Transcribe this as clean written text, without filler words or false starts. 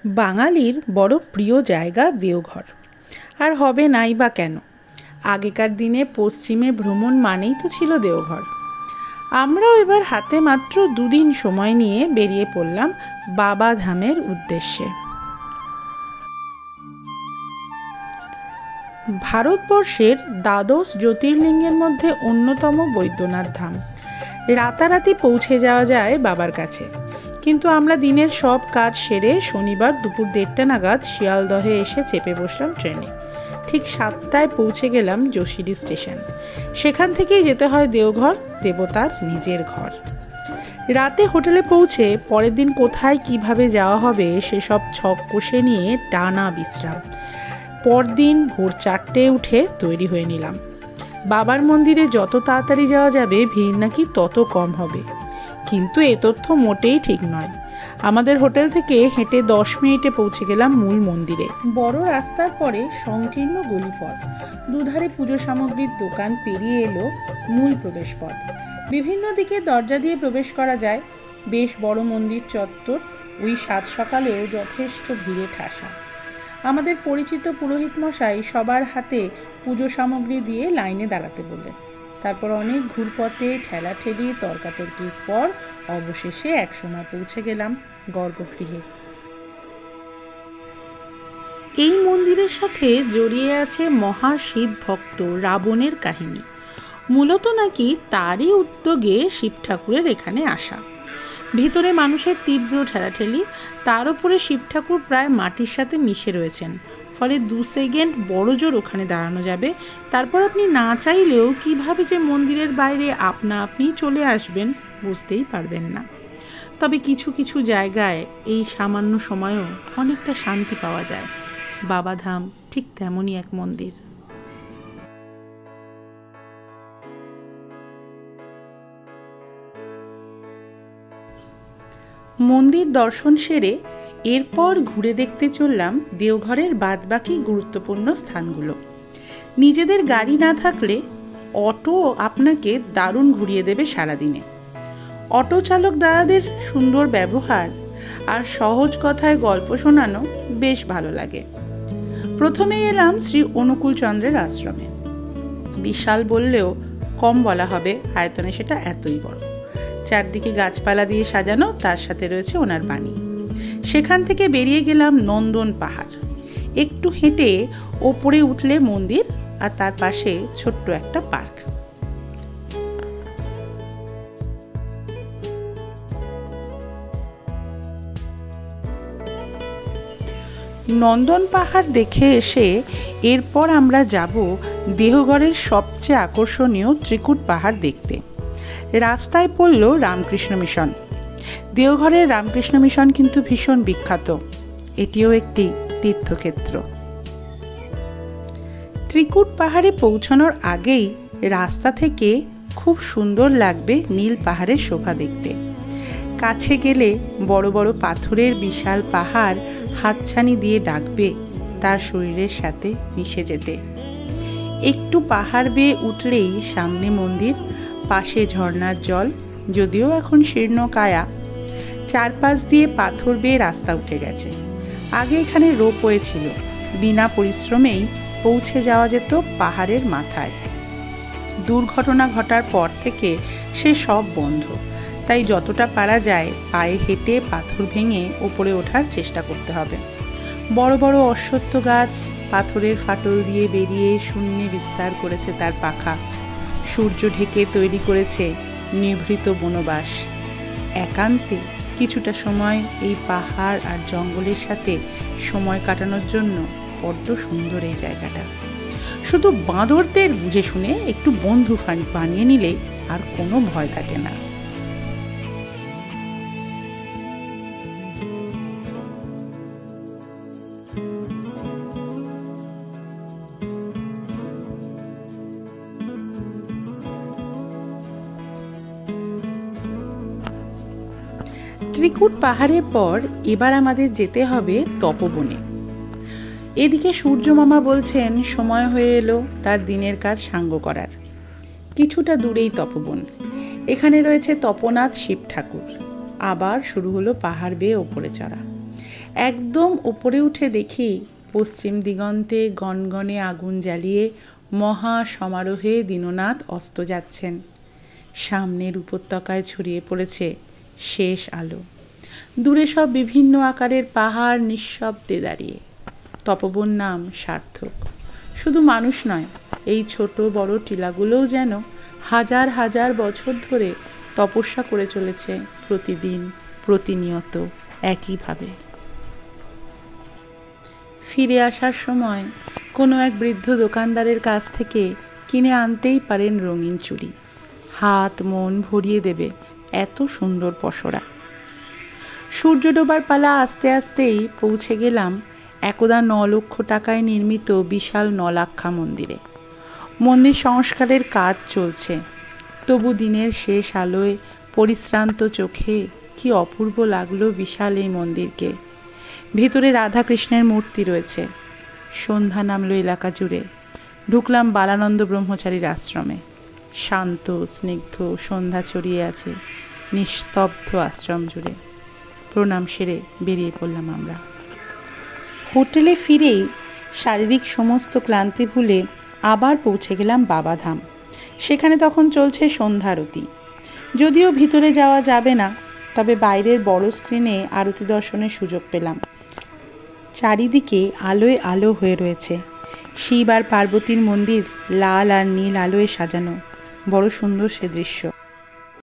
বাঙালির বড় প্রিয় জায়গা দেওঘর, আর হবে নাই বা কেন। আগেকার দিনে পশ্চিমে ভ্রমণ মানেই তো ছিল দেওঘর। আমরাও এবার হাতে মাত্র 2 দিন সময় নিয়ে বেরিয়ে পড়লাম বাবা ধামের উদ্দেশ্যে। ভারতবর্ষের দ্বাদশ জ্যোতির্লিঙ্গের মধ্যে অন্যতম বৈদ্যনাথ ধাম। রাতারাতি পৌঁছে যাওয়া যায় বাবার কাছে, কিন্তু আমরা দিনের সব কাজ সেরে শনিবার দুপুর 1:30 নাগাদ শিয়ালদহে এসে চেপে বসলাম ট্রেনে। ঠিক 7টায় পৌঁছে গেলাম যোশীডি স্টেশন। সেখান থেকেই যেতে হয় দেওঘর, দেবতার নিজের ঘর। রাতে হোটেলে পৌঁছে পরের দিন কোথায় কিভাবে যাওয়া হবে সেসব ছক কষে নিয়ে টানা বিশ্রাম। পরদিন ভোর 4টায় উঠে তৈরি হয়ে নিলাম। বাবার মন্দিরে যত তাড়াতাড়ি যাওয়া যাবে ভিড় নাকি তত কম হবে, কিন্তু এ তথ্য মোটেই ঠিক নয়। আমাদের হোটেল থেকে হেঁটে 10 মিনিটে পৌঁছে গেলাম মূল মন্দিরে। বড় রাস্তার পরে সংকীর্ণ গলিপথ, দুধারে পুজো সামগ্রীর দোকান পেরিয়ে এলো মূল প্রবেশ পথ। বিভিন্ন দিকে দরজা দিয়ে প্রবেশ করা যায়। বেশ বড় মন্দির চত্বর, ওই 7 সকালেও যথেষ্ট ভিড়ে ঠাসা। আমাদের পরিচিত পুরোহিত মশাই সবার হাতে পুজো সামগ্রী দিয়ে লাইনে দাঁড়াতে বললেন। তারপর অনেক ঘুরপথে ঠেলাঠেলি তর্কাতর্কির পর অবশেষে একসময় পৌঁছে গেলাম গর্ভগৃহে। এই মন্দিরের সাথে জড়িয়ে আছে মহাশিব ভক্ত রাবণের কাহিনী। মূলত নাকি তারই উদ্যোগে শিব ঠাকুরের এখানে আসা। ভিতরে মানুষের তীব্র ঠেলাঠেলি, তার উপরে শিব ঠাকুর প্রায় মাটির সাথে মিশে রয়েছেন, ফলে 2 সেকেন্ড বড় জোর ওখানে দাঁড়ানো যাবে। তারপর আপনি না চাইলেও কিভাবে যে মন্দিরের বাইরে আপনা আপনি চলে আসবেন বুঝতেই পারবেন না। তবে কিছু কিছু জায়গায় এই সামান্য সময়েও অনেকটা শান্তি পাওয়া যায়। বাবাধাম ঠিক তেমনই এক মন্দির। মন্দির দর্শন সেরে এরপর ঘুরে দেখতে চললাম দেওঘরের বাদবাকি গুরুত্বপূর্ণ স্থানগুলো। নিজেদের গাড়ি না থাকলে অটো আপনাকে দারুণ ঘুরিয়ে দেবে সারাদিনে। অটো চালক দাদাদের সুন্দর ব্যবহার আর সহজ কথায় গল্প শোনানো বেশ ভালো লাগে। প্রথমেই এলাম শ্রী অনুকূল চন্দ্রের আশ্রমে। বিশাল বললেও কম বলা হবে, আয়তনে সেটা এতই বড়। চারদিকে গাছপালা দিয়ে সাজানো, তার সাথে রয়েছে ওনার বাণী। সেখান থেকে বেরিয়ে গেলাম নন্দন পাহাড়। একটু হেঁটে ওপরে উঠলে মন্দির, আর তার পাশে ছোট্ট একটা পার্ক। নন্দন পাহাড় দেখে এসে এরপর আমরা যাব দেওঘরের সবচেয়ে আকর্ষণীয় ত্রিকুট পাহাড় দেখতে। রাস্তায় পড়ল রামকৃষ্ণ মিশন। দেওঘরের রামকৃষ্ণ মিশন কিন্তু ভীষণ বিখ্যাত, এটিও একটি তীর্থক্ষেত্র। ত্রিকুট পাহাড়ে পৌঁছানোর আগেই রাস্তা থেকে খুব সুন্দর লাগবে নীল পাহাড়ের শোভা দেখতে। কাছে গেলে বড় বড় পাথরের বিশাল পাহাড় হাতছানি দিয়ে ডাকবে তার শরীরের সাথে মিশে যেতে। একটু পাহাড় বেয়ে উঠলেই সামনে মন্দির, পাশে ঝর্ণার জল, যদিও এখন শীর্ণ কায়া। চারপাশ দিয়ে পাথর বেয়ে রাস্তা উঠে গেছে। আগে এখানে রোপওয়ে ছিল, বিনা পরিশ্রমেই পৌঁছে যাওয়া যেত পাহাড়ের মাথায়। দুর্ঘটনা ঘটার পর থেকে সে সব বন্ধ, তাই যতটা পারা যায় পায়ে হেঁটে পাথর ভেঙে ওপরে ওঠার চেষ্টা করতে হবে। বড় বড় অশ্বত্থ গাছ পাথরের ফাটল দিয়ে বেরিয়ে শূন্যে বিস্তার করেছে তার পাখা। সূর্য ঢেকে তৈরি করেছে নিভৃত বনবাস। একান্তে কিছুটা সময় এই পাহাড় আর জঙ্গলের সাথে সময় কাটানোর জন্য বড্ড সুন্দর এই জায়গাটা। শুধু বাঁদরদের বুঝে শুনে একটু বন্ধু বানিয়ে নিলে আর কোনো ভয় থাকে না। ত্রিকুট পাহাড়ের পর এবার আমাদের যেতে হবে তপবনে। এদিকে সূর্য মামা বলছেন সময় হয়ে এলো তার দিনের কাজ সাঙ্গ করার। কিছুটা দূরেই তপবন, এখানে রয়েছে তপনাথ শিব ঠাকুর। আবার শুরু হলো পাহাড় বেয়ে ওপরে চড়া। একদম উপরে উঠে দেখি পশ্চিম দিগন্তে গনগনে আগুন জ্বালিয়ে মহা সমারোহে দীননাথ অস্ত যাচ্ছেন। সামনের উপত্যকায় ছড়িয়ে পড়েছে শেষ আলো। দূরে সব বিভিন্ন আকারের পাহাড় নিঃশব্দে দাঁড়িয়ে। তপবন নাম সার্থক। শুধু মানুষ নয়, এই ছোট বড় টিলাগুলোও যেন হাজার হাজার বছর ধরে তপস্যা করে চলেছে, প্রতিদিন প্রতিনিয়ত একইভাবে। ফিরে আসার সময় কোনো এক বৃদ্ধ দোকানদারের কাছ থেকে কিনে আনতেই পারেন রঙিন চুড়ি। হাত মন ভরিয়ে দেবে এত সুন্দর পসরা। সূর্য ডোবার পালা আস্তে আস্তেই পৌঁছে গেলাম একদা 9 লক্ষ টাকায় নির্মিত বিশাল নলাক্ষা মন্দিরে। মন্দির সংস্কারের কাজ চলছে, তবু দিনের শেষ আলোয় পরিশ্রান্ত চোখে কি অপূর্ব লাগলো বিশাল এই মন্দিরকে। ভেতরে রাধা কৃষ্ণের মূর্তি রয়েছে। সন্ধ্যা নামলো এলাকা জুড়ে। ঢুকলাম বালানন্দ ব্রহ্মচারীর আশ্রমে। শান্ত স্নিগ্ধ সন্ধ্যা ছড়িয়ে আছে নিস্তব্ধ আশ্রম জুড়ে। প্রণাম সেরে বেরিয়ে পড়লাম আমরা। হোটেলে ফিরেই শারীরিক সমস্ত ক্লান্তি ভুলে আবার পৌঁছে গেলাম বাবাধাম। সেখানে তখন চলছে সন্ধ্যারতি। যদিও ভিতরে যাওয়া যাবে না, তবে বাইরের বড় স্ক্রিনে আরতি দর্শনের সুযোগ পেলাম। চারিদিকে আলোয় আলো হয়ে রয়েছে। শিব আর পার্বতীর মন্দির লাল আর নীল আলোয় সাজানো। বড় সুন্দর সে দৃশ্য।